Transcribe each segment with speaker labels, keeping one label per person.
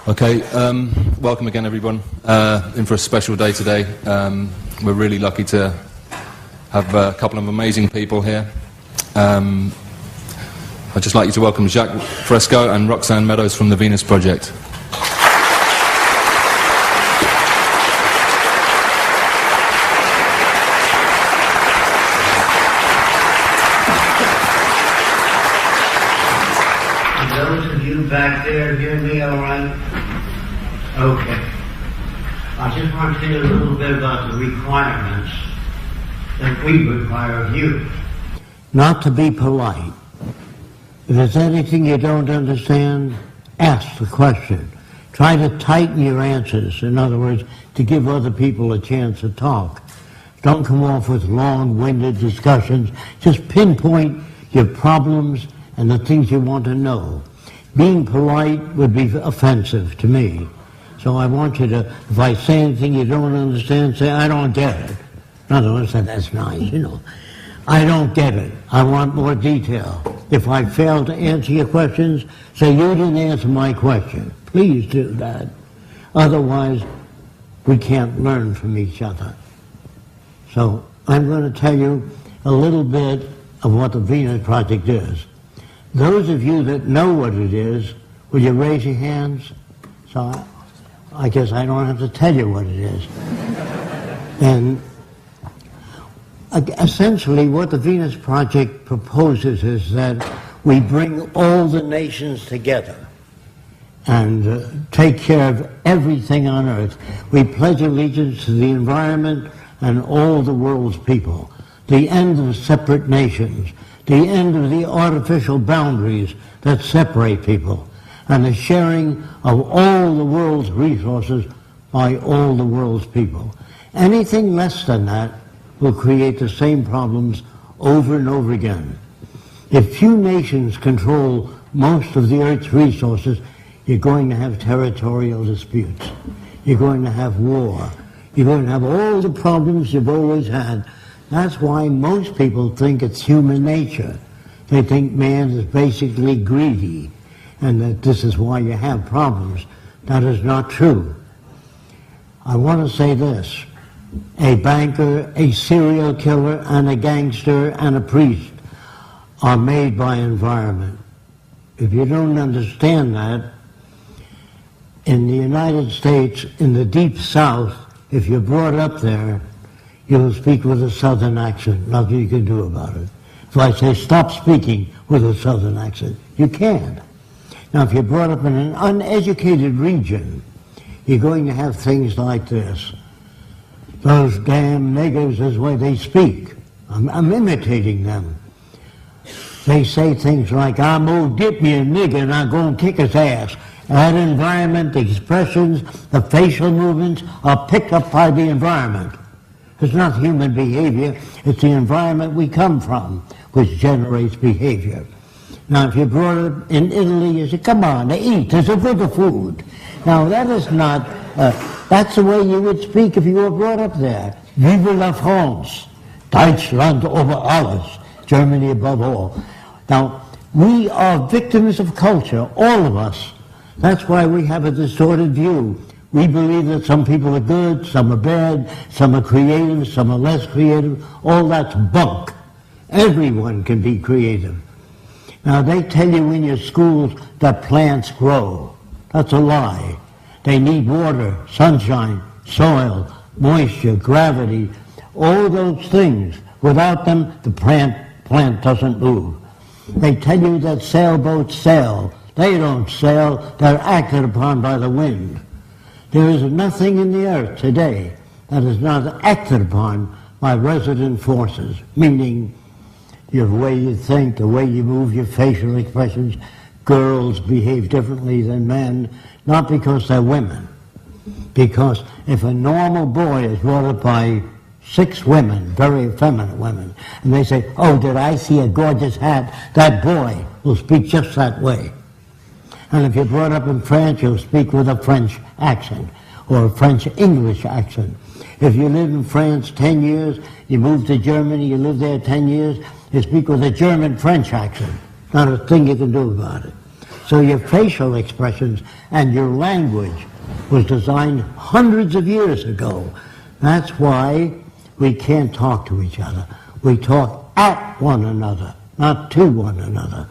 Speaker 1: Okay, welcome again everyone, in for a special day today. We're really lucky to have a couple of amazing people here. I'd just like you to welcome Jacque Fresco and Roxanne Meadows from the Venus Project.
Speaker 2: Those of you back there hear me all right? Okay. I just want to say a little bit about the requirements that we require of you. Not to be polite. If there's anything you don't understand, ask the question. Try to tighten your answers. In other words, to give other people a chance to talk. Don't come off with long-winded discussions. Just pinpoint your problems and the things you want to know. Being polite would be offensive to me. So I want you to, if I say anything you don't understand, say, I don't get it. In other words, that's nice, you know. I don't get it. I want more detail. If I fail to answer your questions, say, you didn't answer my question. Please do that. Otherwise, we can't learn from each other. So I'm going to tell you a little bit of what the Venus Project is. Those of you that know what it is, will you raise your hands? So I guess I don't have to tell you what it is. And essentially what the Venus Project proposes is that we bring all the nations together and take care of everything on earth. We pledge allegiance to the environment and all the world's people. The end of separate nations. The end of the artificial boundaries that separate people, and the sharing of all the world's resources by all the world's people. Anything less than that will create the same problems over and over again. If few nations control most of the Earth's resources, you're going to have territorial disputes. You're going to have war. You're going to have all the problems you've always had. That's why most people think it's human nature. They think man is basically greedy, and that this is why you have problems. That is not true. I want to say this. A banker, a serial killer, and a gangster, and a priest are made by environment. If you don't understand that, in the United States, in the Deep South, if you're brought up there, you'll speak with a Southern accent. Nothing you can do about it. If I say stop speaking with a Southern accent, you can't. Now, if you're brought up in an uneducated region, you're going to have things like this. Those damn niggers is the way they speak. I'm imitating them. They say things like, I'm gonna dip me a nigger and I'm gonna kick his ass. That environment, the expressions, the facial movements are picked up by the environment. It's not human behavior, it's the environment we come from which generates behavior. Now, if you're brought up in Italy, you say, come on, eat, there's a bit of food. Now, that is not, that's the way you would speak if you were brought up there. Vive la France, Deutschland over alles, Germany above all. Now, we are victims of culture, all of us. That's why we have a distorted view. We believe that some people are good, some are bad, some are creative, some are less creative. All that's bunk. Everyone can be creative. Now, they tell you in your schools that plants grow. That's a lie. They need water, sunshine, soil, moisture, gravity, all those things. Without them, the plant doesn't move. They tell you that sailboats sail. They don't sail. They're acted upon by the wind. There is nothing in the earth today that is not acted upon by resident forces, meaning your way you think, the way you move, your facial expressions. Girls behave differently than men, not because they're women. Because if a normal boy is brought up by 6 women, very effeminate women, and they say, oh, did I see a gorgeous hat? That boy will speak just that way. And if you're brought up in France, you'll speak with a French accent or a French-English accent. If you live in France 10 years, you move to Germany, you live there 10 years, you speak with a German-French accent. Not a thing you can do about it. So your facial expressions and your language was designed hundreds of years ago. That's why we can't talk to each other. We talk at one another, not to one another.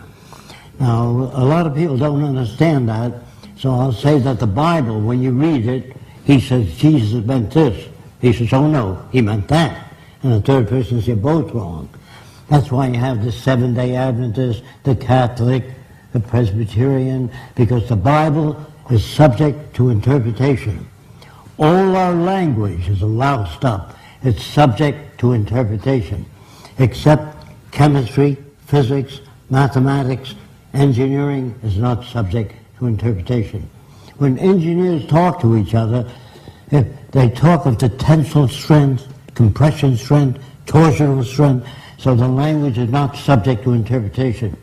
Speaker 2: Now, a lot of people don't understand that, so I'll say that the Bible, when you read it, he says Jesus meant this. He says, oh no, he meant that. And the third person says, you're both wrong. That's why you have the Seventh-day Adventist, the Catholic, the Presbyterian, because the Bible is subject to interpretation. All our language is allowed stuff. It's subject to interpretation, except chemistry, physics, mathematics, engineering is not subject to interpretation. When engineers talk to each other, they talk of the tensile strength, compression strength, torsional strength, so the language is not subject to interpretation.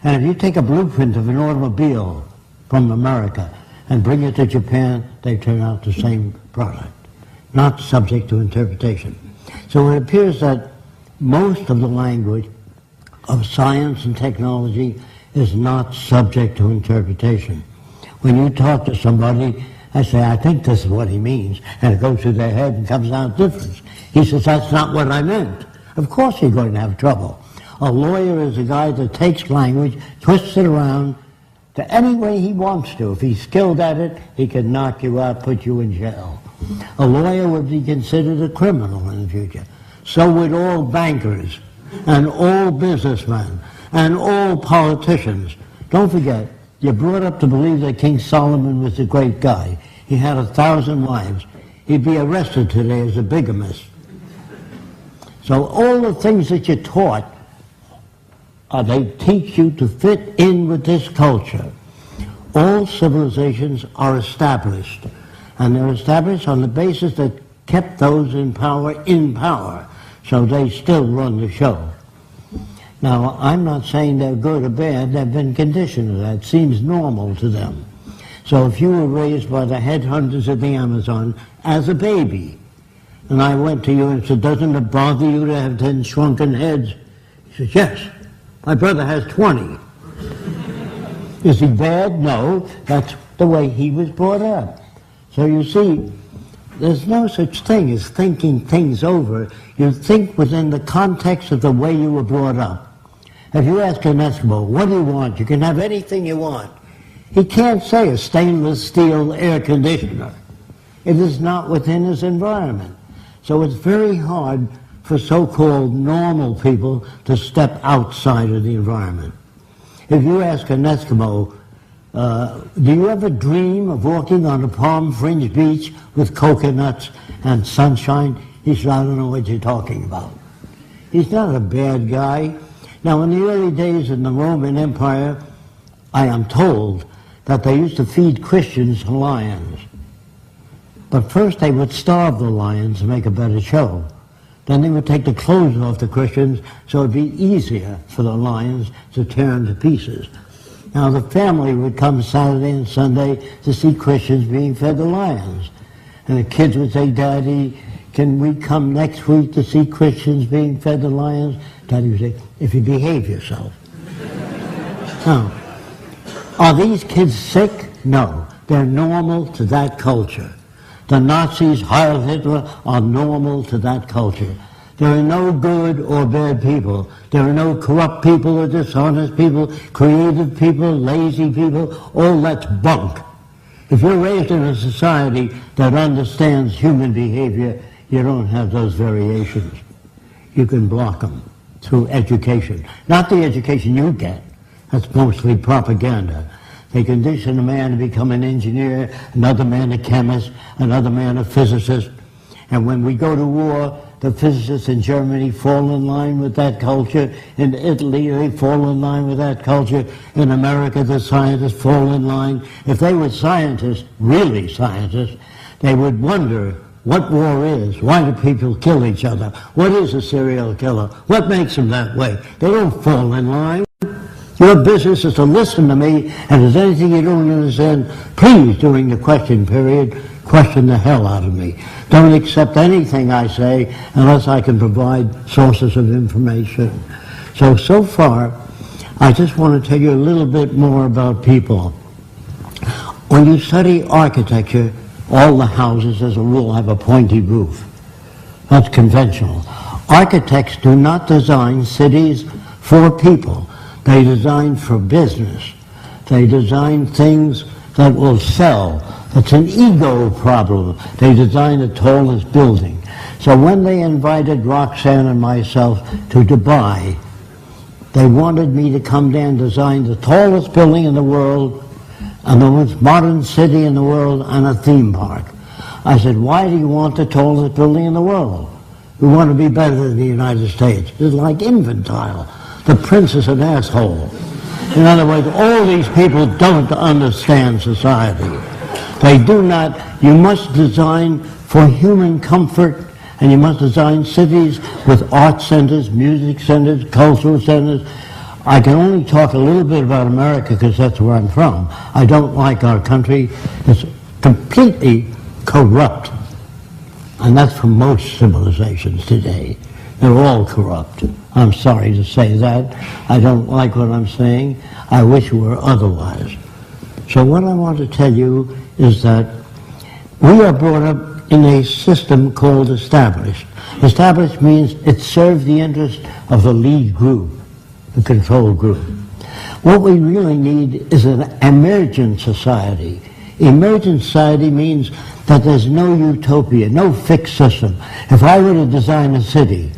Speaker 2: And if you take a blueprint of an automobile from America and bring it to Japan, they turn out the same product, not subject to interpretation. So it appears that most of the language of science and technology is not subject to interpretation. When you talk to somebody, I say, I think this is what he means, and it goes through their head and comes out different. He says, that's not what I meant. Of course you're going to have trouble. A lawyer is a guy that takes language, twists it around to any way he wants to. If he's skilled at it, he can knock you out, put you in jail. A lawyer would be considered a criminal in the future. So would all bankers, and all businessmen, and all politicians. Don't forget, you're brought up to believe that King Solomon was a great guy. He had 1,000 wives. He'd be arrested today as a bigamist. So all the things that you're taught, they teach you to fit in with this culture. All civilizations are established, and they're established on the basis that kept those in power, so they still run the show. Now, I'm not saying they're good or bad, they've been conditioned to that. It seems normal to them. So if you were raised by the headhunters of the Amazon as a baby, and I went to you and said, doesn't it bother you to have 10 shrunken heads? He says, yes. My brother has 20. Is he bad? No. That's the way he was brought up. So you see, there's no such thing as thinking things over. You think within the context of the way you were brought up. If you ask an Eskimo, what do you want? You can have anything you want. He can't say a stainless steel air conditioner. It is not within his environment. So it's very hard for so-called normal people to step outside of the environment. If you ask an Eskimo, do you ever dream of walking on a palm-fringed beach with coconuts and sunshine? He said, I don't know what you're talking about. He's not a bad guy. Now, in the early days in the Roman Empire, I am told that they used to feed Christians to lions. But first they would starve the lions to make a better show. Then they would take the clothes off the Christians so it would be easier for the lions to tear them to pieces. Now the family would come Saturday and Sunday to see Christians being fed to lions. And the kids would say, Daddy, can we come next week to see Christians being fed to lions? Daddy would say, if you behave yourself. Now, are these kids sick? No. They're normal to that culture. The Nazis, Heil Hitler, are normal to that culture. There are no good or bad people. There are no corrupt people or dishonest people, creative people, lazy people. All that's bunk. If you're raised in a society that understands human behavior, you don't have those variations. You can block them through education. Not the education you get. That's mostly propaganda. They condition a man to become an engineer, another man a chemist, another man a physicist. And when we go to war, the physicists in Germany fall in line with that culture. In Italy, they fall in line with that culture. In America, the scientists fall in line. If they were scientists, really scientists, they would wonder what war is. Why do people kill each other? What is a serial killer? What makes them that way? They don't fall in line. Your business is to listen to me, and if there's anything you don't understand, please, during the question period, question the hell out of me. Don't accept anything I say unless I can provide sources of information. So far, I just want to tell you a little bit more about people. When you study architecture, all the houses, as a rule, have a pointy roof. That's conventional. Architects do not design cities for people. They design for business. They design things that will sell. It's an ego problem. They design the tallest building. So when they invited Roxanne and myself to Dubai, they wanted me to come down and design the tallest building in the world and the most modern city in the world and a theme park. I said, why do you want the tallest building in the world? We want to be better than the United States. It's like infantile. The prince is an asshole. In other words, all these people don't understand society. They do not. You must design for human comfort, and you must design cities with art centers, music centers, cultural centers. I can only talk a little bit about America because that's where I'm from. I don't like our country. It's completely corrupt. And that's for most civilizations today. They're all corrupt. I'm sorry to say that. I don't like what I'm saying. I wish it were otherwise. So what I want to tell you is that we are brought up in a system called established. Established means it serves the interest of the lead group, the control group. What we really need is an emergent society. Emergent society means that there's no utopia, no fixed system. If I were to design a city,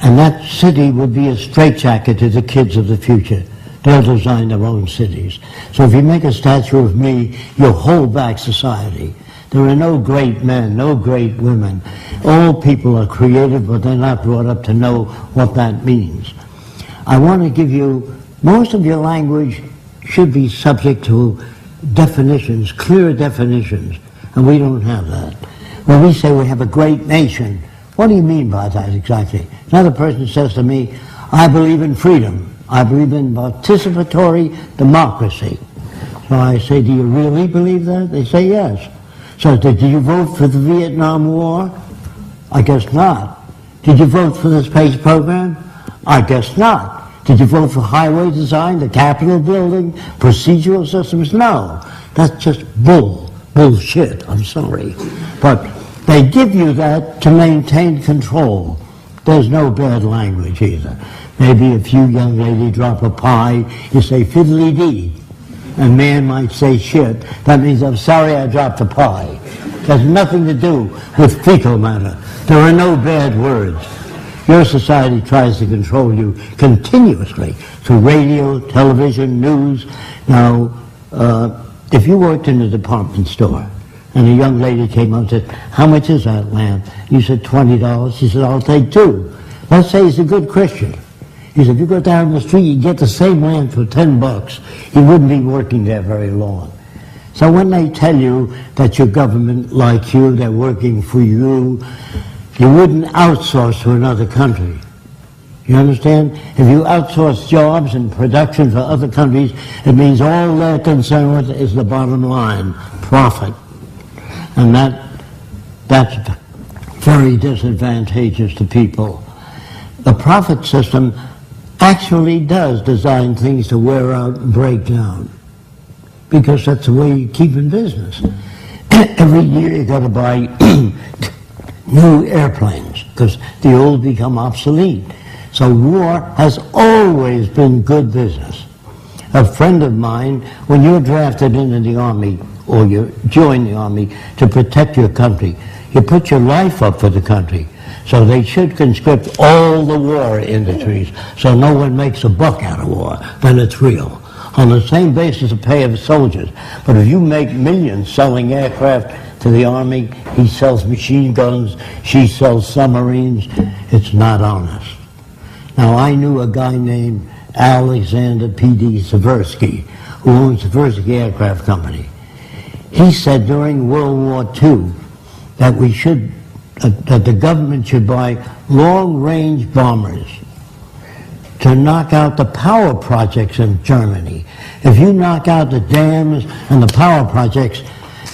Speaker 2: and that city would be a straitjacket to the kids of the future, they'll design their own cities. So if you make a statue of me, you'll hold back society. There are no great men, no great women. All people are creative, but they're not brought up to know what that means. I want to give you, most of your language should be subject to definitions, clear definitions, and we don't have that. When we say we have a great nation, what do you mean by that exactly? Another person says to me, I believe in freedom. I believe in participatory democracy. So I say, do you really believe that? They say yes. So did you vote for the Vietnam War? I guess not. Did you vote for the space program? I guess not. Did you vote for highway design, the Capitol building, procedural systems? No. That's just bullshit. I'm sorry. But they give you that to maintain control. There's no bad language either. Maybe if you young lady drop a pie, you say fiddly-dee. A man might say shit. That means I'm sorry I dropped a pie. It has nothing to do with fecal matter. There are no bad words. Your society tries to control you continuously through radio, television, news. Now, if you worked in a department store and a young lady came up and said, how much is that lamp? You said $20. She said, I'll take 2. Let's say he's a good Christian. He said, if you go down the street, you get the same lamp for $10. He wouldn't be working there very long. So when they tell you that your government likes you, they're working for you, you wouldn't outsource to another country. You understand? If you outsource jobs and production for other countries, it means all they're concerned with is the bottom line, profit. And that's very disadvantageous to people. The profit system actually does design things to wear out and break down, because that's the way you keep in business. Every year you got to buy new airplanes because the old become obsolete. So war has always been good business. A friend of mine, when you're drafted into the army or you join the army to protect your country, you put your life up for the country. So they should conscript all the war industries so no one makes a buck out of war. Then it's real. On the same basis of pay of soldiers. But if you make millions selling aircraft to the army, he sells machine guns, she sells submarines, it's not honest. Now I knew a guy named Alexander P.D. Seversky, who owns the Seversky Aircraft Company. He said during World War II that that the government should buy long-range bombers to knock out the power projects in Germany. If you knock out the dams and the power projects,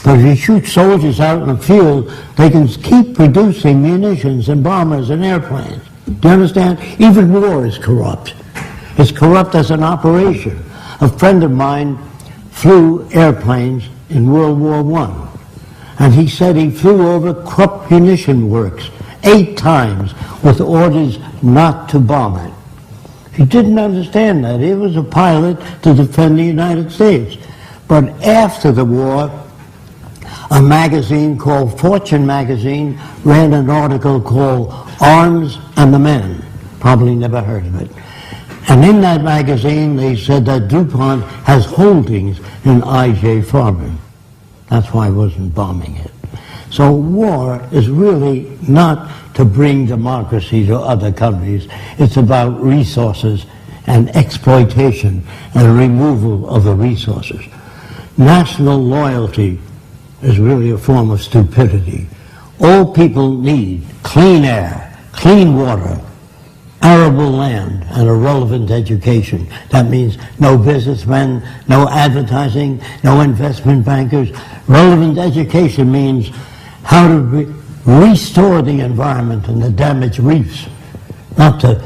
Speaker 2: but if you shoot soldiers out in the field, they can keep producing munitions and bombers and airplanes. Do you understand? Even war is corrupt. It's corrupt as an operation. A friend of mine flew airplanes in World War I, and he said he flew over Krupp munition works 8 times with orders not to bomb it. He didn't understand that. He was a pilot to defend the United States. But after the war, a magazine called Fortune magazine ran an article called Arms and the Men. Probably never heard of it. And in that magazine, they said that DuPont has holdings in I.J. Farben. That's why I wasn't bombing it. So war is really not to bring democracy to other countries. It's about resources and exploitation and removal of the resources. National loyalty is really a form of stupidity. All people need clean air, clean water, arable land, and a relevant education. That means no businessmen, no advertising, no investment bankers. Relevant education means how to restore the environment and the damaged reefs. Not to,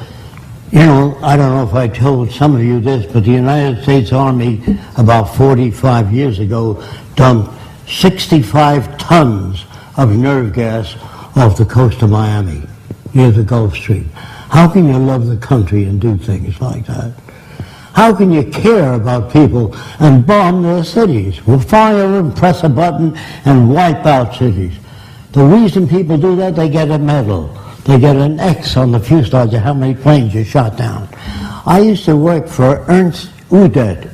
Speaker 2: I don't know if I told some of you this, but the United States Army about 45 years ago dumped 65 tons of nerve gas off the coast of Miami, near the Gulf Stream. How can you love the country and do things like that? How can you care about people and bomb their cities? We'll fire and press a button and wipe out cities. The reason people do that, they get a medal. They get an X on the fuselage of how many planes you shot down. I used to work for Ernst Udet.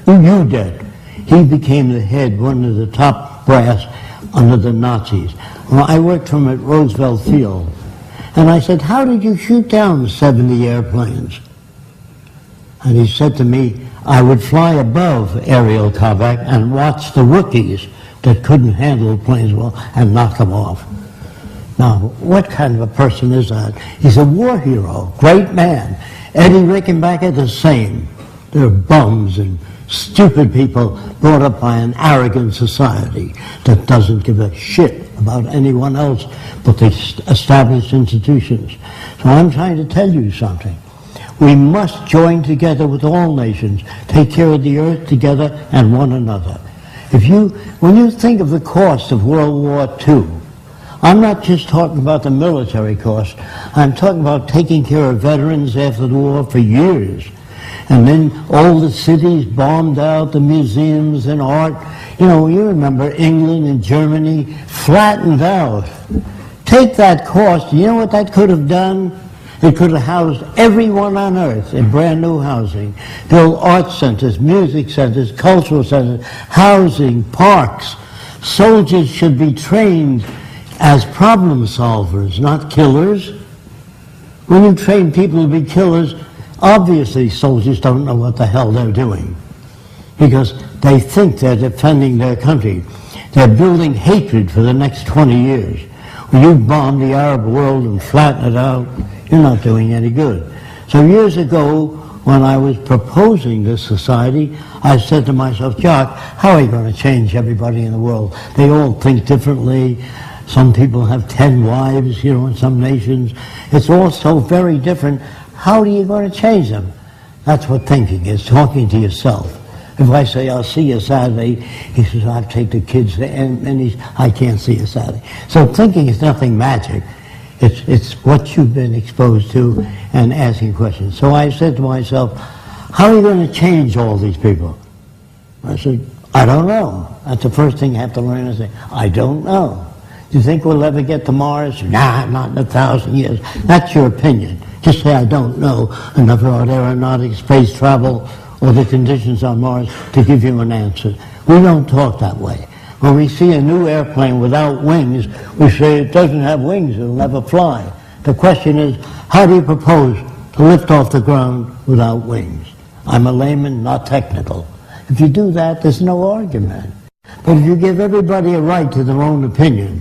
Speaker 2: He became the head, one of the top brass under the Nazis. Well, I worked for him at Roosevelt Field. And I said, how did you shoot down 70 airplanes? And he said to me, I would fly above aerial combat and watch the rookies that couldn't handle planes well and knock them off. Now, what kind of a person is that? He's a war hero, great man. Eddie Rickenbacker, the same. They're bums and stupid people brought up by an arrogant society that doesn't give a shit about anyone else but the established institutions. So I'm trying to tell you something. We must join together with all nations, take care of the earth together and one another. When you think of the cost of World War II, I'm not just talking about the military cost. I'm talking about taking care of veterans after the war for years. And then all the cities bombed out, the museums and art. You remember England and Germany flattened out. Take that cost, you know what that could have done? It could have housed everyone on earth in brand new housing. Build art centers, music centers, cultural centers, housing, parks. Soldiers should be trained as problem solvers, not killers. When you train people to be killers, obviously soldiers don't know what the hell they're doing because they think they're defending their country. They're building hatred for the next 20 years. When you bomb the Arab world and flatten it out, you're not doing any good. So years ago, when I was proposing this society, I said to myself, Jacque, how are you going to change everybody in the world? They all think differently. Some people have 10 wives, in some nations. It's all so very different. How are you going to change them? That's what thinking is, talking to yourself. If I say, I'll see you Saturday, he says, I'll take the kids to I can't see you Saturday. So thinking is nothing magic. It's what you've been exposed to and asking questions. So I said to myself, how are you going to change all these people? I said, I don't know. That's the first thing you have to learn to say, I don't know. Do you think we'll ever get to Mars? Nah, not in 1,000 years. That's your opinion. Just say, I don't know enough about aeronautic space travel or the conditions on Mars to give you an answer. We don't talk that way. When we see a new airplane without wings, we say it doesn't have wings, it'll never fly. The question is, how do you propose to lift off the ground without wings? I'm a layman, not technical. If you do that, there's no argument. But if you give everybody a right to their own opinion,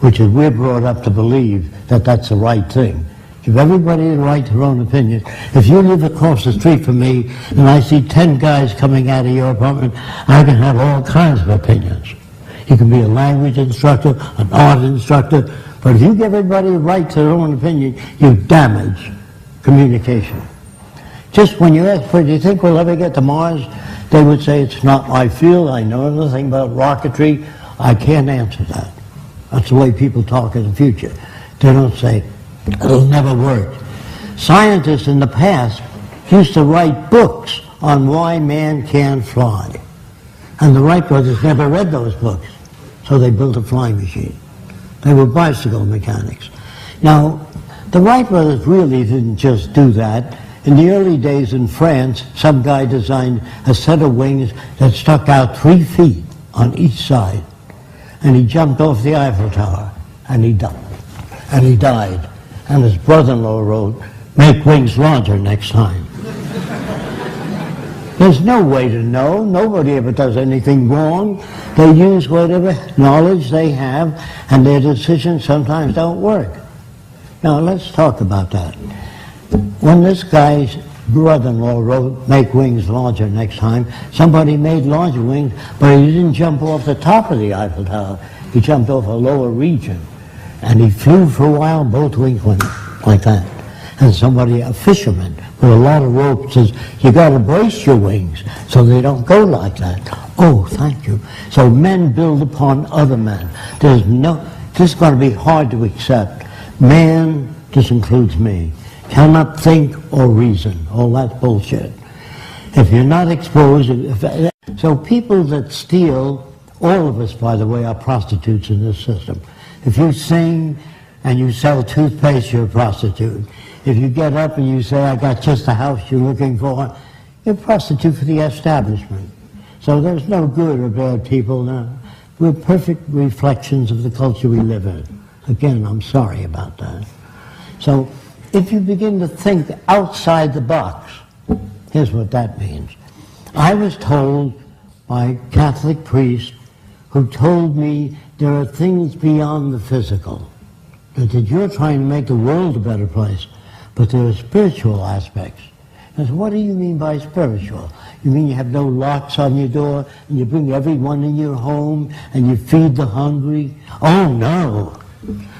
Speaker 2: which is we're brought up to believe that that's the right thing, give everybody the right to their own opinion. If you live across the street from me and I see 10 guys coming out of your apartment, I can have all kinds of opinions. You can be a language instructor, an art instructor, but if you give everybody the right to their own opinion, you damage communication. Just when you ask, do you think we'll ever get to Mars? They would say, it's not my field, I know nothing about rocketry, I can't answer that. That's the way people talk in the future. They don't say, it'll never work. Scientists in the past used to write books on why man can't fly. And the Wright brothers never read those books, so they built a flying machine. They were bicycle mechanics. Now, the Wright brothers really didn't just do that. In the early days in France, some guy designed a set of wings that stuck out 3 feet on each side. And he jumped off the Eiffel Tower, and he died. And his brother-in-law wrote, make wings larger next time. There's no way to know. Nobody ever does anything wrong. They use whatever knowledge they have, and their decisions sometimes don't work. Now, let's talk about that. When this guy's brother-in-law wrote, make wings larger next time, somebody made larger wings, but he didn't jump off the top of the Eiffel Tower. He jumped off a lower region. And he flew for a while, both wings went like that. And somebody, a fisherman with a lot of rope, says, you got to brace your wings so they don't go like that. Oh, thank you. So men build upon other men. This is going to be hard to accept. Man, this includes me, cannot think or reason. Oh, that's bullshit. If you're not exposed, so people that steal, all of us, by the way, are prostitutes in this system. If you sing and you sell toothpaste, you're a prostitute. If you get up and you say, I got just the house you're looking for, you're a prostitute for the establishment. So there's no good or bad people now. We're perfect reflections of the culture we live in. Again, I'm sorry about that. So if you begin to think outside the box, here's what that means. I was told by a Catholic priest who told me there are things beyond the physical, that you're trying to make the world a better place, but there are spiritual aspects. And so what do you mean by spiritual? You mean you have no locks on your door, and you bring everyone in your home, and you feed the hungry? Oh, no.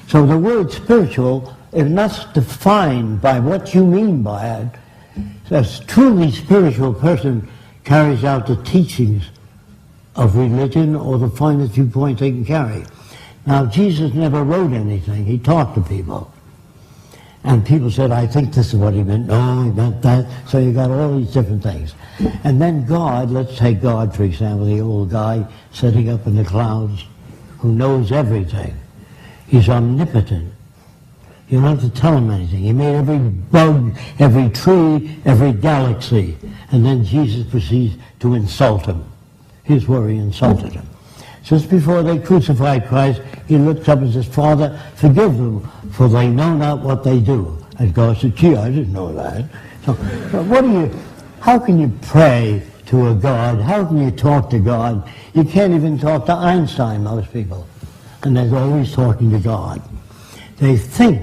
Speaker 2: So the word spiritual is not defined by what you mean by it. So a truly spiritual person carries out the teachings of religion or the finest viewpoint they can carry. Now, Jesus never wrote anything. He talked to people. And people said, I think this is what he meant. No, he meant that. So you got all these different things. And then God, let's take God, for example, the old guy sitting up in the clouds who knows everything. He's omnipotent. You don't have to tell him anything. He made every bug, every tree, every galaxy. And then Jesus proceeds to insult him. Here's where he insulted him. Just before they crucified Christ, he looked up and says, Father, forgive them, for they know not what they do. And God said, gee, I didn't know that. So how can you pray to a God? How can you talk to God? You can't even talk to Einstein, most people. And they're always talking to God. They think,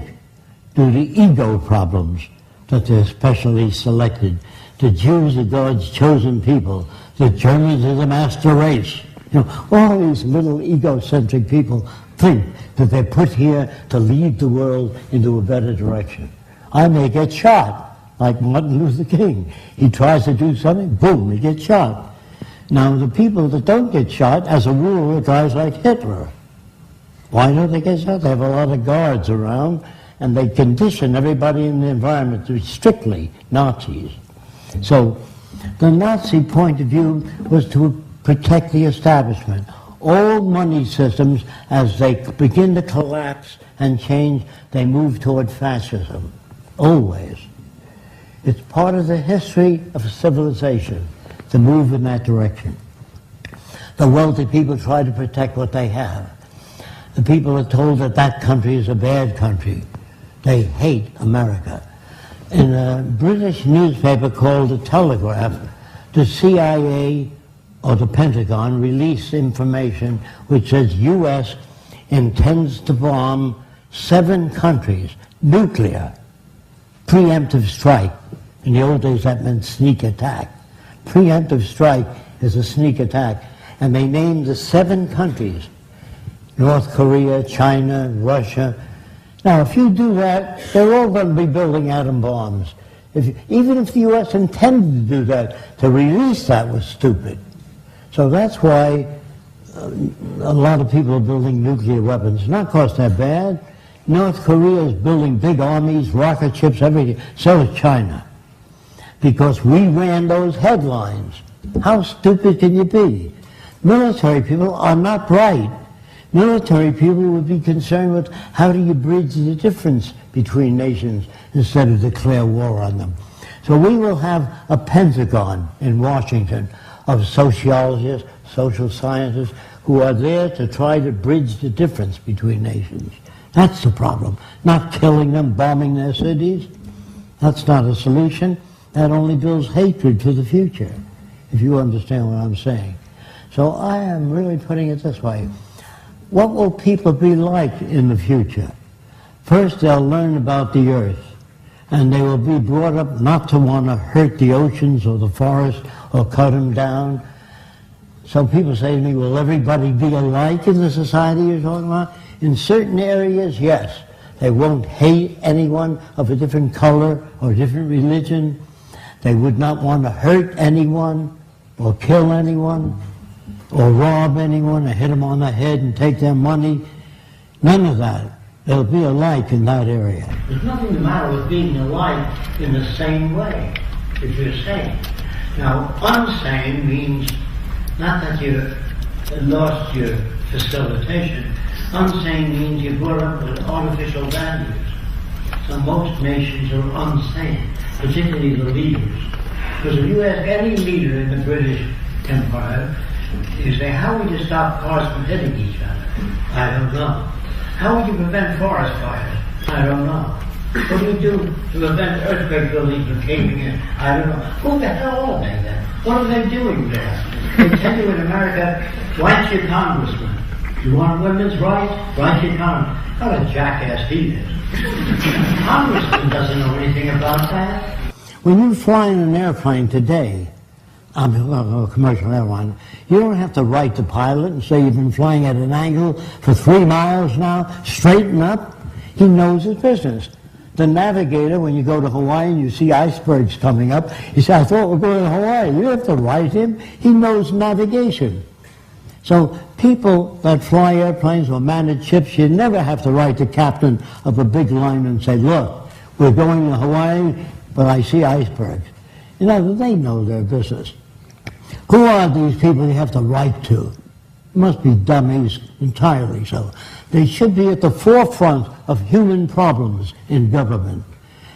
Speaker 2: due to ego problems, that they're specially selected. The Jews are God's chosen people. The Germans are the master race. You know, all these little egocentric people think that they're put here to lead the world into a better direction. I may get shot, like Martin Luther King. He tries to do something, boom, he gets shot. Now, the people that don't get shot, as a rule, are guys like Hitler. Why don't they get shot? They have a lot of guards around, and they condition everybody in the environment to be strictly Nazis. So, the Nazi point of view was to protect the establishment. All money systems, as they begin to collapse and change, they move toward fascism. Always. It's part of the history of civilization to move in that direction. The wealthy people try to protect what they have. The people are told that that country is a bad country. They hate America. In a British newspaper called The Telegraph, the CIA or the Pentagon released information which says U.S. intends to bomb 7 countries, nuclear, preemptive strike. In the old days that meant sneak attack. Preemptive strike is a sneak attack. And they named the 7 countries, North Korea, China, Russia. Now, if you do that, they're all going to be building atom bombs. Even if the U.S. intended to do that, to release that was stupid. So that's why a lot of people are building nuclear weapons. Not because they're bad. North Korea is building big armies, rocket ships, everything. So is China. Because we ran those headlines. How stupid can you be? Military people are not bright. Military people would be concerned with how do you bridge the difference between nations instead of declare war on them. So we will have a Pentagon in Washington of sociologists, social scientists, who are there to try to bridge the difference between nations. That's the problem. Not killing them, bombing their cities. That's not a solution. That only builds hatred for the future, if you understand what I'm saying. So I am really putting it this way. What will people be like in the future? First, they'll learn about the earth, and they will be brought up not to want to hurt the oceans or the forests or cut them down. So people say to me, will everybody be alike in the society you're talking about? In certain areas, yes. They won't hate anyone of a different color or different religion. They would not want to hurt anyone or kill anyone or rob anyone or hit them on the head and take their money. None of that. They'll be alike in that area. There's nothing the matter with being alike in the same way, if you're sane. Now, unsane means not that you lost your facilitation. Unsane means you're brought up with artificial values. So most nations are unsane, particularly the leaders. Because if you ask any leader in the British Empire, you say, how would you stop cars from hitting each other? I don't know. How would you prevent forest fires? I don't know. What do you do to prevent earthquake buildings from caving in? I don't know. Who the hell are they then? What are they doing there? They tell you in America, write your congressman. You want women's rights? Write your congressman. What a jackass he is. Congressman doesn't know anything about that. When you fly in an airplane today, a commercial airline, you don't have to write the pilot and say you've been flying at an angle for 3 miles now, straighten up. He knows his business. The navigator, when you go to Hawaii and you see icebergs coming up, he says, I thought we're going to Hawaii. You don't have to write him. He knows navigation. So people that fly airplanes or manage ships, you never have to write the captain of a big liner and say, look, we're going to Hawaii, but I see icebergs. You know, they know their business. Who are these people you have to write to? Must be dummies entirely so. They should be at the forefront of human problems in government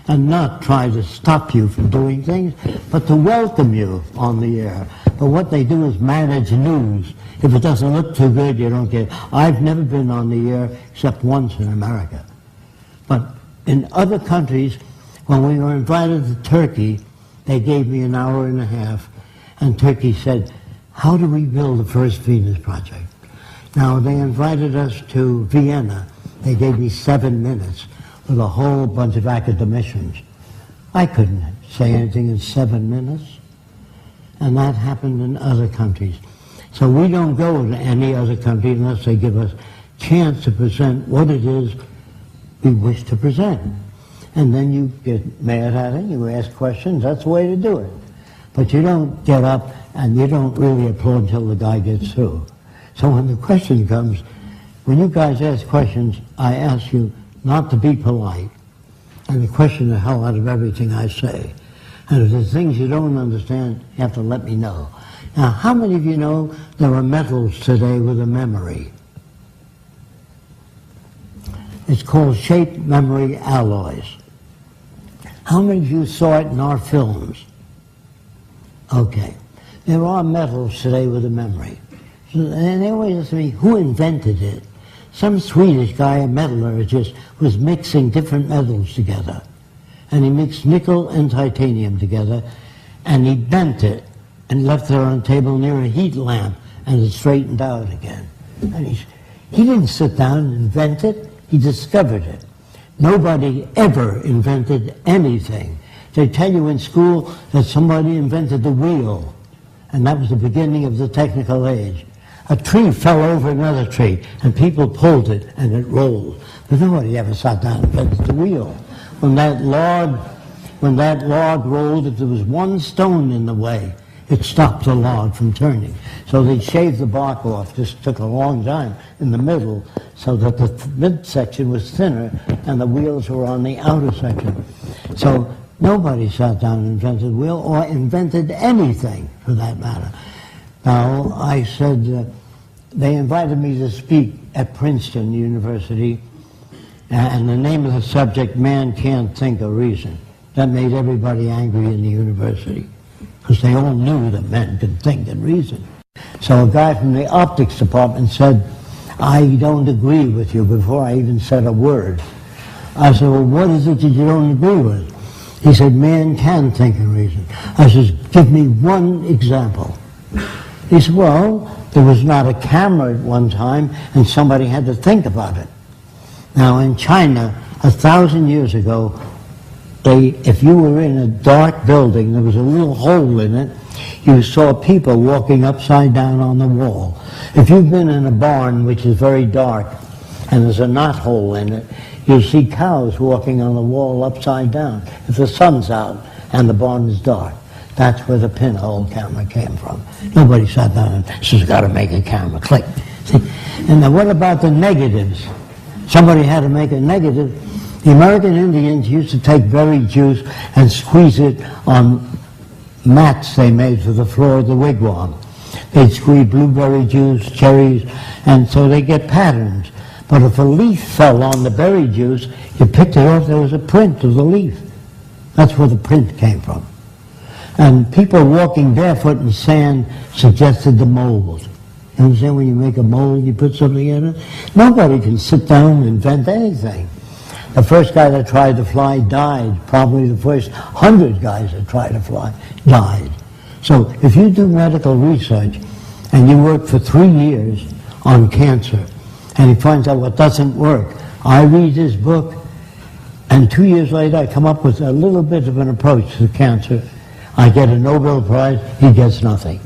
Speaker 2: and not try to stop you from doing things, but to welcome you on the air. But what they do is manage news. If it doesn't look too good, you don't get it. I've never been on the air except once in America. But in other countries, when we were invited to Turkey, they gave me an hour and a half, and Turkey said, how do we build the first Venus project? Now, they invited us to Vienna. They gave me 7 minutes with a whole bunch of academicians. I couldn't say anything in 7 minutes. And that happened in other countries. So we don't go to any other country unless they give us a chance to present what it is we wish to present. And then you get mad at it, you ask questions, that's the way to do it. But you don't get up and you don't really applaud until the guy gets through. So when the question comes, when you guys ask questions, I ask you not to be polite and to question the hell out of everything I say. And if there's things you don't understand, you have to let me know. Now, how many of you know there are metals today with a memory? It's called shape memory alloys. How many of you saw it in our films? Okay. There are metals today with a memory. And they always ask me, who invented it? Some Swedish guy, a metallurgist, was mixing different metals together. And he mixed nickel and titanium together, and he bent it and left it on a table near a heat lamp, and it straightened out again. And he didn't sit down and invent it, he discovered it. Nobody ever invented anything. They tell you in school that somebody invented the wheel, and that was the beginning of the technical age. A tree fell over another tree, and people pulled it, and it rolled. But nobody ever sat down and invented the wheel. When when that log rolled, if there was one stone in the way, it stopped the log from turning. So they shaved the bark off. This took a long time in the middle, so that the midsection was thinner and the wheels were on the outer section. So nobody sat down and invented a wheel or invented anything for that matter. Now, I said, they invited me to speak at Princeton University, and the name of the subject, Man Can't Think or Reason. That made everybody angry in the university, because they all knew that men could think and reason. So a guy from the optics department said, I don't agree with you, before I even said a word. I said, well, what is it that you don't agree with? He said, man can think and reason. I said, give me one example. He said, well, there was not a camera at one time, and somebody had to think about it. Now, in China, 1,000 years ago, if you were in a dark building, there was a little hole in it, you saw people walking upside down on the wall. If you've been in a barn which is very dark and there's a knothole in it, you'll see cows walking on the wall upside down if the sun's out and the barn is dark. That's where the pinhole camera came from. Nobody sat down and said, got to make a camera. Click. See? And then what about the negatives? Somebody had to make a negative. The American Indians used to take berry juice and squeeze it on mats they made for the floor of the wigwam. They'd squeeze blueberry juice, cherries, and so they get patterns. But if a leaf fell on the berry juice, you picked it off, there was a print of the leaf. That's where the print came from. And people walking barefoot in sand suggested the mold. You understand, when you make a mold, you put something in it? Nobody can sit down and invent anything. The first guy that tried to fly died. Probably the first 100 guys that tried to fly died. So if you do medical research and you work for 3 years on cancer and he finds out what doesn't work, I read his book and 2 years later I come up with a little bit of an approach to cancer. I get a Nobel Prize, he gets nothing.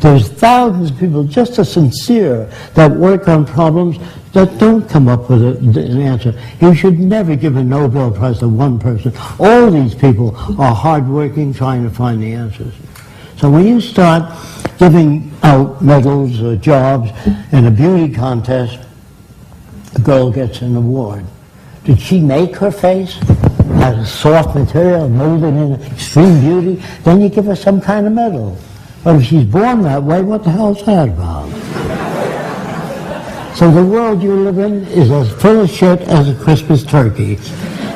Speaker 2: There's thousands of people just as sincere that work on problems that don't come up with an answer. You should never give a Nobel Prize to one person. All these people are hardworking, trying to find the answers. So when you start giving out medals or jobs in a beauty contest, a girl gets an award. Did she make her face out of soft material, molded in extreme beauty? Then you give her some kind of medal. But if she's born that way, what the hell is that about? So the world you live in is as full of shit as a Christmas turkey.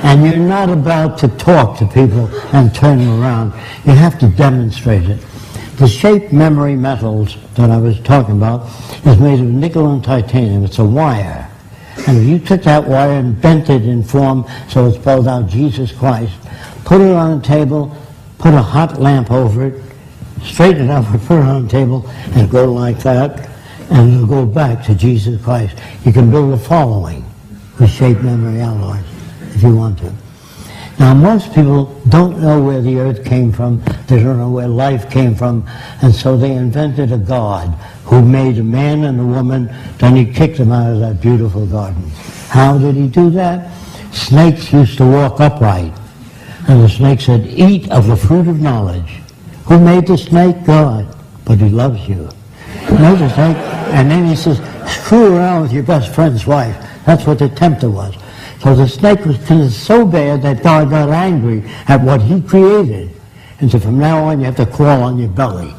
Speaker 2: And you're not about to talk to people and turn them around. You have to demonstrate it. The shape memory metals that I was talking about is made of nickel and titanium. It's a wire. And if you took that wire and bent it in form so it spelled out Jesus Christ, put it on a table, put a hot lamp over it, straighten it up and put it on the table and go like that, and it'll go back to Jesus Christ. You can build a following with shape memory alloys if you want to. Now, most people don't know where the earth came from, they don't know where life came from, and so they invented a God who made a man and a woman, then he kicked them out of that beautiful garden. How did he do that? Snakes used to walk upright, and the snake said, eat of the fruit of knowledge. Who made the snake? God. But he loves you. You know the snake? And then he says, screw around with your best friend's wife. That's what the tempter was. So the snake was so bad that God got angry at what he created. And so from now on you have to crawl on your belly.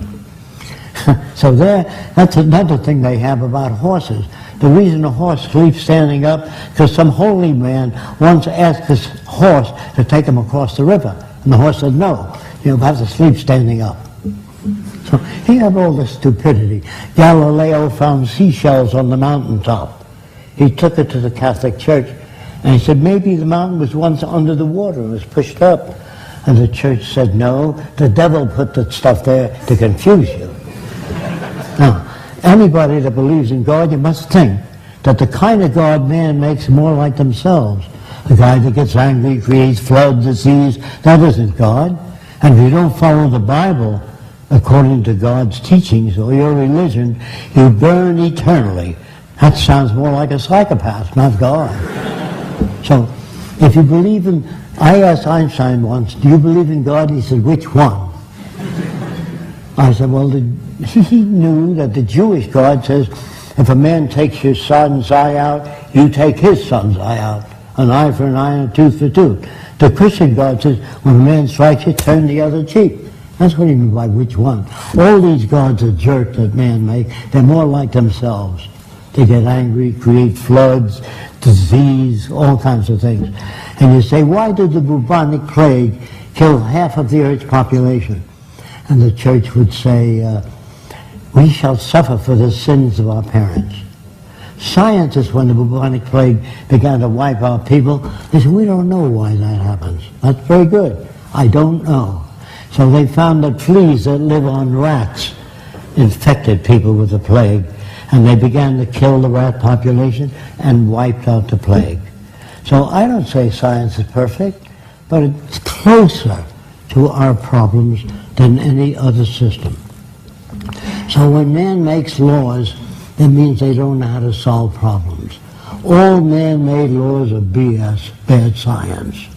Speaker 2: So that's another thing they have about horses. The reason a horse sleeps standing up, because some holy man once asked this horse to take him across the river. And the horse said, no, you have to sleep standing up. So he had all this stupidity. Galileo found seashells on the mountaintop. He took it to the Catholic Church, and he said, maybe the mountain was once under the water and was pushed up. And the church said, no, the devil put that stuff there to confuse you. Now, anybody that believes in God, you must think that the kind of God man makes more like themselves. The guy that gets angry, creates flood, disease, that isn't God. And if you don't follow the Bible according to God's teachings or your religion, you burn eternally. That sounds more like a psychopath, not God. So If you believe in, I asked Einstein once, do you believe in God? He said, which one? I said, well, he knew that the Jewish God says, if a man takes your son's eye out, you take his son's eye out. An eye for an eye and a tooth for a tooth. The Christian God says, when a man strikes you, turn the other cheek. That's what he means by which one. All these gods are jerks that man makes. They're more like themselves. They get angry, create floods, disease, all kinds of things. And you say, why did the bubonic plague kill half of the earth's population? And the church would say, we shall suffer for the sins of our parents. Scientists, when the bubonic plague began to wipe out people, they said, we don't know why that happens. That's very good. I don't know. So they found that fleas that live on rats infected people with the plague, and they began to kill the rat population and wiped out the plague. So I don't say science is perfect, but it's closer to our problems than any other system. So when man makes laws, that means they don't know how to solve problems. All man-made laws are BS, bad science.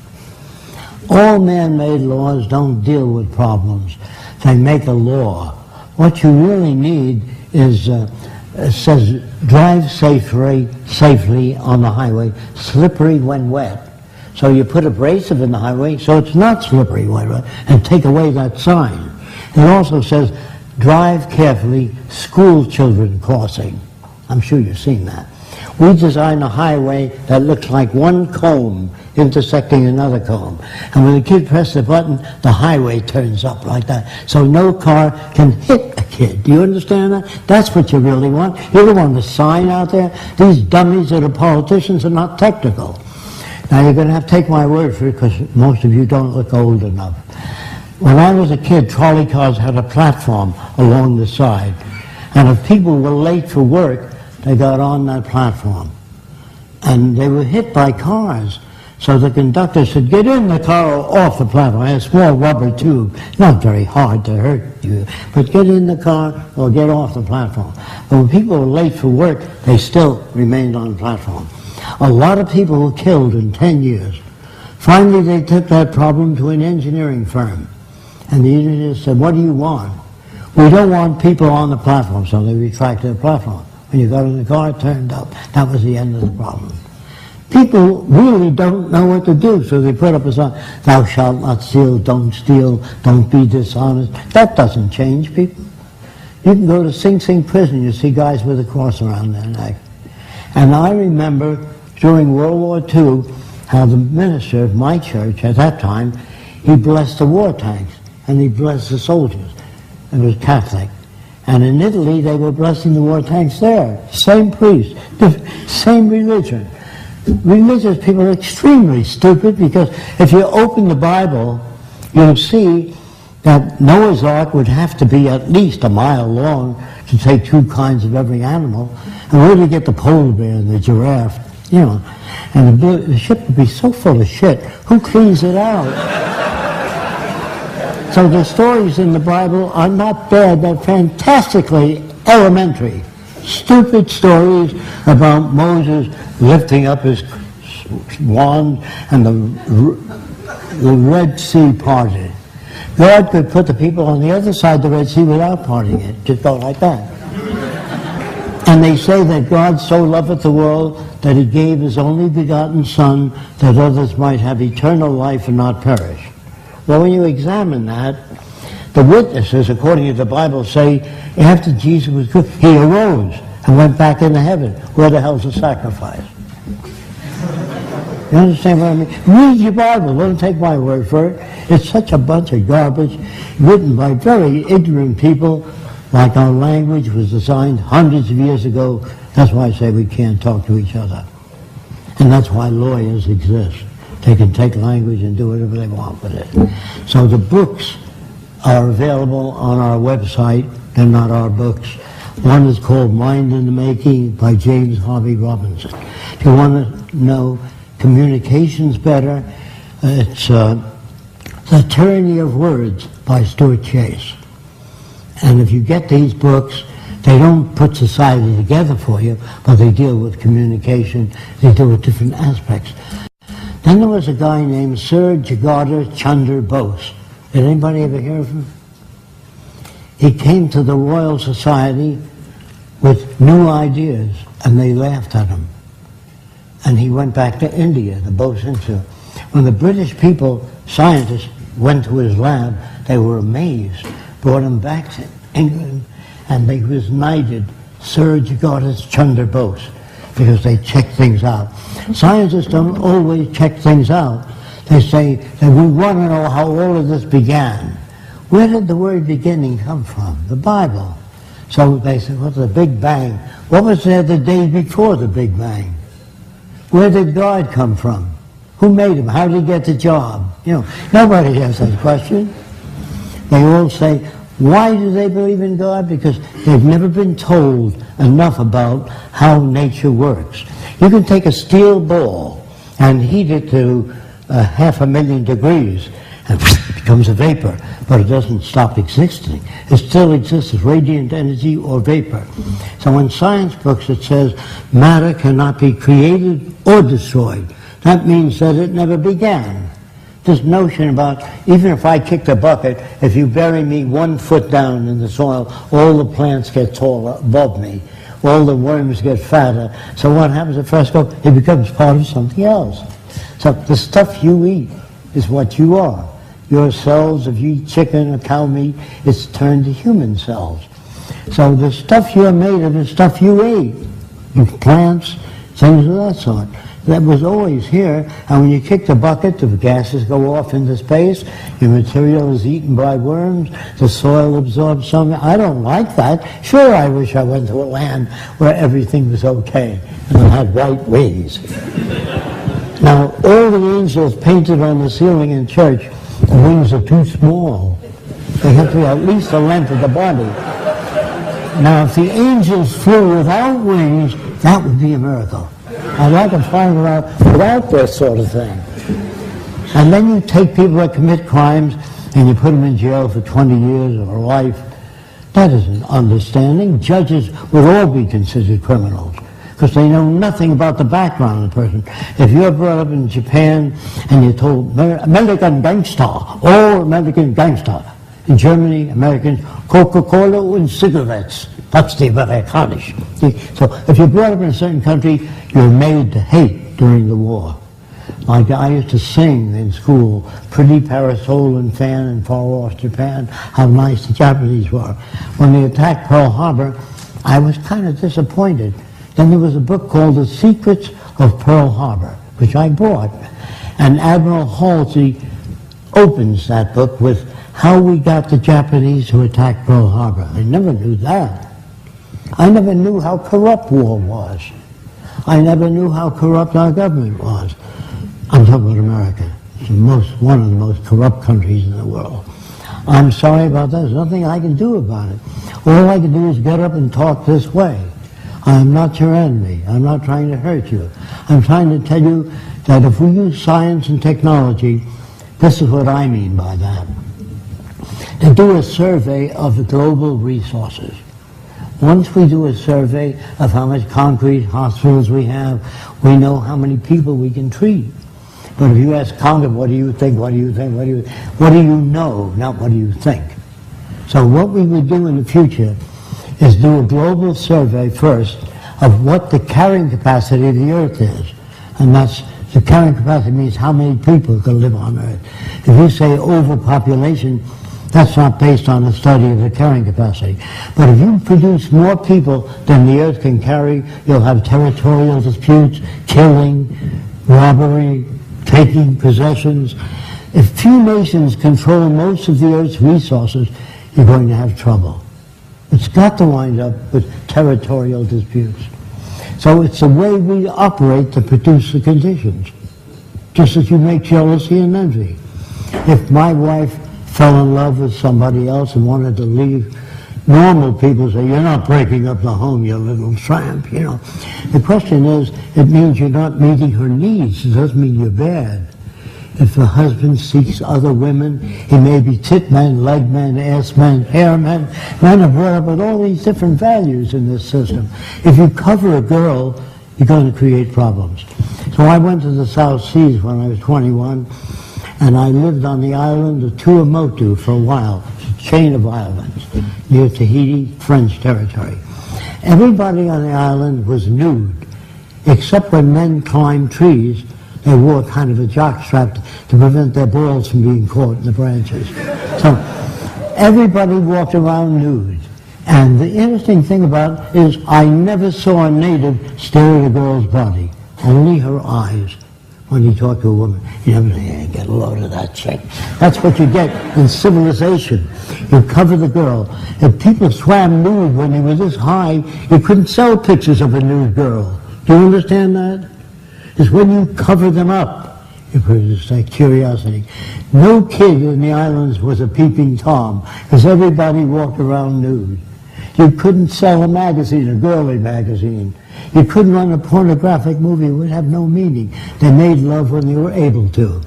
Speaker 2: All man-made laws don't deal with problems. They make a law. What you really need is, it says, drive safely on the highway, slippery when wet. So you put abrasive in the highway so it's not slippery when wet, and take away that sign. It also says, drive carefully, school children crossing. I'm sure you've seen that. We designed a highway that looks like one comb intersecting another comb. And when the kid presses the button, the highway turns up like that. So no car can hit a kid. Do you understand that? That's what you really want. You don't want the sign out there. These dummies that are politicians are not technical. Now you're going to have to take my word for it because most of you don't look old enough. When I was a kid, trolley cars had a platform along the side. And if people were late for work, they got on that platform. And they were hit by cars. So the conductor said, get in the car or off the platform. I had a small rubber tube. Not very hard to hurt you. But get in the car or get off the platform. But when people were late for work, they still remained on the platform. A lot of people were killed in 10 years. Finally, they took that problem to an engineering firm. And the engineers said, what do you want? We don't want people on the platform. So they retracted the platform. When you got in the car, it turned up. That was the end of the problem. People really don't know what to do, so they put up a sign, thou shalt not steal, don't be dishonest. That doesn't change people. You can go to Sing Sing prison, you see guys with a cross around their neck. And I remember during World War II, how the minister of my church at that time, he blessed the war tanks, and he blessed the soldiers. It was Catholic. And in Italy, they were blessing the war tanks there. Same priest, same religion. Religious people are extremely stupid because if you open the Bible, you'll see that Noah's Ark would have to be at least a mile long to take two kinds of every animal. And where do you get the polar bear and the giraffe? You know, and the ship would be so full of shit. Who cleans it out? So the stories in the Bible are not bad. They're fantastically elementary. Stupid stories about Moses lifting up his wand and the Red Sea parted. God could put the people on the other side of the Red Sea without parting it. Just go like that. And they say that God so loveth the world that he gave his only begotten Son that others might have eternal life and not perish. Well, when you examine that, the witnesses, according to the Bible, say after Jesus was good, he arose and went back into heaven. Where the hell's the sacrifice? You understand what I mean? Read your Bible. Don't take my word for it. It's such a bunch of garbage written by very ignorant people, like our language was designed hundreds of years ago. That's why I say we can't talk to each other. And that's why lawyers exist. They can take language and do whatever they want with it. So the books are available on our website. They're not our books. One is called Mind in the Making by James Harvey Robinson. If you want to know communications better, it's The Tyranny of Words by Stuart Chase. And if you get these books, they don't put society together for you, but they deal with communication. They deal with different aspects. Then there was a guy named Sir Jagadish Chandra Bose. Did anybody ever hear of him? He came to the Royal Society with new ideas, and they laughed at him. And he went back to India, the Bose Institute. When the British people, scientists, went to his lab, they were amazed, brought him back to England, and he was knighted Sir Jagadish Chandra Bose, because they check things out. Scientists don't always check things out. They say that we want to know how all of this began. Where did the word beginning come from? The Bible. So they said, what's the Big Bang? What was there the day before the Big Bang? Where did God come from? Who made him? How did he get the job? You know, nobody asks that question. They all say, why do they believe in God? Because they've never been told enough about how nature works. You can take a steel ball and heat it to 500,000 degrees, and it becomes a vapor, but it doesn't stop existing. It still exists as radiant energy or vapor. So in science books it says matter cannot be created or destroyed. That means that it never began. This notion about, even if I kicked a bucket, if you bury me 1 foot down in the soil, all the plants get taller above me. All the worms get fatter. So what happens at Fresco? It becomes part of something else. So the stuff you eat is what you are. Your cells, if you eat chicken or cow meat, it's turned to human cells. So the stuff you're made of is stuff you ate. Plants, things of that sort. That was always here, and when you kick the bucket, the gases go off into space, your material is eaten by worms, the soil absorbs some. I don't like that. Sure, I wish I went to a land where everything was okay, and I had white wings. Now, all the angels painted on the ceiling in church, the wings are too small. They have to be at least the length of the body. Now, if the angels flew without wings, that would be a miracle. I'd like to find out without this sort of thing. And then you take people that commit crimes and you put them in jail for 20 years or life. That isn't understanding. Judges would all be considered criminals because they know nothing about the background of the person. If you're brought up in Japan and you're told American gangster, all American gangster. In Germany, Americans, Coca-Cola and cigarettes. That's the Amerikanisch. So if you're brought up in a certain country, you're made to hate during the war. Like I used to sing in school, Pretty Parasol and Fan in far off Japan, how nice the Japanese were. When they attacked Pearl Harbor, I was kind of disappointed. Then there was a book called The Secrets of Pearl Harbor, which I bought. And Admiral Halsey opens that book with how we got the Japanese to attack Pearl Harbor. I never knew that. I never knew how corrupt war was. I never knew how corrupt our government was. I'm talking about America. It's one of the most corrupt countries in the world. I'm sorry about that. There's nothing I can do about it. All I can do is get up and talk this way. I'm not your enemy. I'm not trying to hurt you. I'm trying to tell you that if we use science and technology, this is what I mean by that. To do a survey of the global resources. Once we do a survey of how much concrete hospitals we have, we know how many people we can treat. But if you ask Congress, what do you think, what do you think, what do you know, not what do you think? So what we would do in the future is do a global survey first of what the carrying capacity of the Earth is. And that's, the carrying capacity means how many people can live on Earth. If you say overpopulation, that's not based on a study of the carrying capacity. But if you produce more people than the Earth can carry, you'll have territorial disputes, killing, robbery, taking possessions. If few nations control most of the Earth's resources, you're going to have trouble. It's got to wind up with territorial disputes. So it's the way we operate to produce the conditions. Just as you make jealousy and envy. If my wife fell in love with somebody else and wanted to leave, normal people say, you're not breaking up the home, you little tramp, you know. The question is, it means you're not meeting her needs. It doesn't mean you're bad. If the husband seeks other women, he may be tit man, leg man, ass man, hair man. Men are brought up with all these different values in this system. If you cover a girl, you're going to create problems. So I went to the South Seas when I was 21, and I lived on the island of Tuamotu for a while, a chain of islands near Tahiti, French territory. Everybody on the island was nude, except when men climbed trees. They wore kind of a jockstrap to prevent their balls from being caught in the branches. So everybody walked around nude. And the interesting thing about it is I never saw a native stare at a girl's body, only her eyes. When you talk to a woman, you never say, hey, get a load of that chick. That's what you get in civilization. You cover the girl. If people swam nude when they were this high, you couldn't sell pictures of a nude girl. Do you understand that? It's when you cover them up. You produce that curiosity. No kid in the islands was a peeping Tom, because everybody walked around nude. You couldn't sell a magazine, a girly magazine. You couldn't run a pornographic movie. It would have no meaning. They made love when they were able to.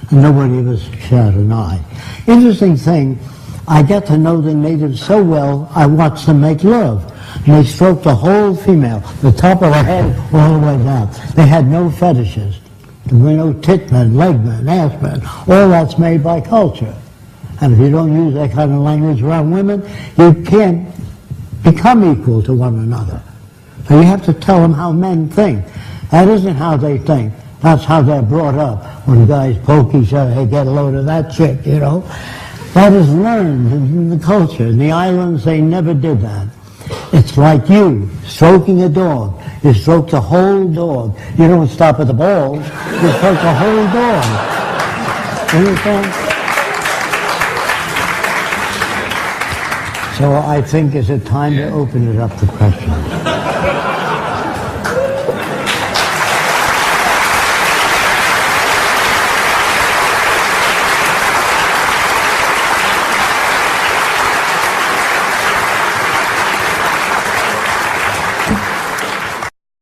Speaker 2: And nobody ever shot an eye. Interesting thing, I got to know the natives so well, I watched them make love. And they stroked the whole female, the top of her head all the way down. They had no fetishes. There were no tit men, leg men, ass men. All that's made by culture. And if you don't use that kind of language around women, you can't become equal to one another. So you have to tell them how men think. That isn't how they think. That's how they're brought up. When guys poke each other, hey, get a load of that chick, you know. That is learned in the culture. In the islands, they never did that. It's like you stroking a dog. You stroke the whole dog. You don't stop at the balls. You stroke the whole dog. You understand? So I think it's a time to open it up to questions.